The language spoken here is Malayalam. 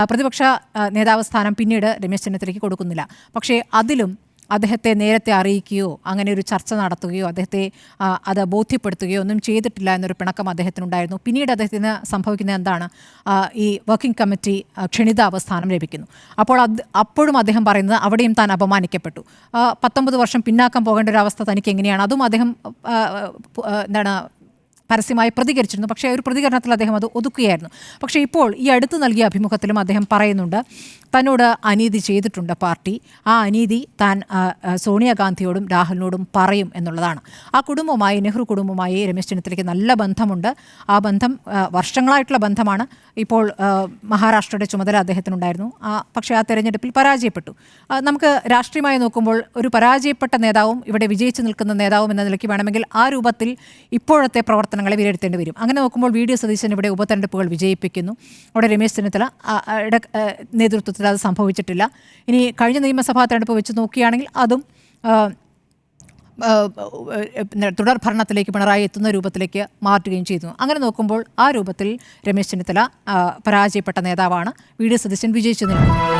പ്രതിപക്ഷ നേതാവ് സ്ഥാനം പിന്നീട് രമേശ് ചെന്നിത്തലയ്ക്ക് കൊടുക്കുന്നില്ല. പക്ഷേ അതിലും അദ്ദേഹത്തെ നേരത്തെ അറിയിക്കുകയോ അങ്ങനെ ഒരു ചർച്ച നടത്തുകയോ അദ്ദേഹത്തെ അത് ബോധ്യപ്പെടുത്തുകയോ ഒന്നും ചെയ്തിട്ടില്ല എന്നൊരു പിണക്കം അദ്ദേഹത്തിനുണ്ടായിരുന്നു. പിന്നീട് അദ്ദേഹത്തിന് സംഭവിക്കുന്നത് എന്താണ്? ഈ വർക്കിംഗ് കമ്മിറ്റി ക്ഷണിതാവ് സ്ഥാനം ലഭിക്കുന്നു. അപ്പോഴും അദ്ദേഹം പറയുന്നത് അവിടെയും താൻ അപമാനിക്കപ്പെട്ടു. 19 വർഷം പിന്നാക്കം പോകേണ്ട ഒരു അവസ്ഥ തനിക്ക് എങ്ങനെയാണ്? അതും അദ്ദേഹം പരസ്യമായി പ്രതികരിച്ചിരുന്നു. പക്ഷേ ഒരു പ്രതികരണത്തിൽ അദ്ദേഹം അത് ഒതുക്കുകയായിരുന്നു. പക്ഷേ ഇപ്പോൾ ഈ അടുത്ത് നൽകിയ അഭിമുഖത്തിലും അദ്ദേഹം പറയുന്നുണ്ട് തന്നോട് അനീതി ചെയ്തിട്ടുണ്ട് പാർട്ടി. ആ അനീതി താൻ സോണിയാഗാന്ധിയോടും രാഹുലിനോടും പറയും എന്നുള്ളതാണ്. ആ കുടുംബവുമായി, നെഹ്റു കുടുംബവുമായി രമേശ് ചെന്നിത്തലയ്ക്ക് നല്ല ബന്ധമുണ്ട്. ആ ബന്ധം വർഷങ്ങളായിട്ടുള്ള ബന്ധമാണ്. ഇപ്പോൾ മഹാരാഷ്ട്രയുടെ ചുമതല അദ്ദേഹത്തിനുണ്ടായിരുന്നു. പക്ഷേ ആ തെരഞ്ഞെടുപ്പിൽ പരാജയപ്പെട്ടു. നമുക്ക് രാഷ്ട്രീയമായി നോക്കുമ്പോൾ ഒരു പരാജയപ്പെട്ട നേതാവും ഇവിടെ വിജയിച്ചു നിൽക്കുന്ന നേതാവും എന്ന നിലയ്ക്ക് വേണമെങ്കിൽ ആ രൂപത്തിൽ ഇപ്പോഴത്തെ പ്രവർത്തനങ്ങളെ വിലയിരുത്തേണ്ടി വരും. അങ്ങനെ നോക്കുമ്പോൾ വി ഡി സതീശൻ ഇവിടെ ഉപതെരഞ്ഞെടുപ്പുകൾ വിജയിപ്പിക്കുന്നു. അവിടെ രമേശ് ചെന്നിത്തല നേതൃത്വത്തിൽ അത് സംഭവിച്ചിട്ടില്ല. ഇനി കഴിഞ്ഞ നിയമസഭാ തെരഞ്ഞെടുപ്പ് വെച്ച് നോക്കുകയാണെങ്കിൽ അതും തുടർ ഭരണത്തിലേക്ക് പിണറായി എത്തുന്ന രൂപത്തിലേക്ക് മാറ്റുകയും ചെയ്തു. അങ്ങനെ നോക്കുമ്പോൾ ആ രൂപത്തിൽ രമേശ് ചെന്നിത്തല പരാജയപ്പെട്ട നേതാവാണ്. വി ഡി സതീശൻ വിജയിച്ചു നിൽക്കുന്നു.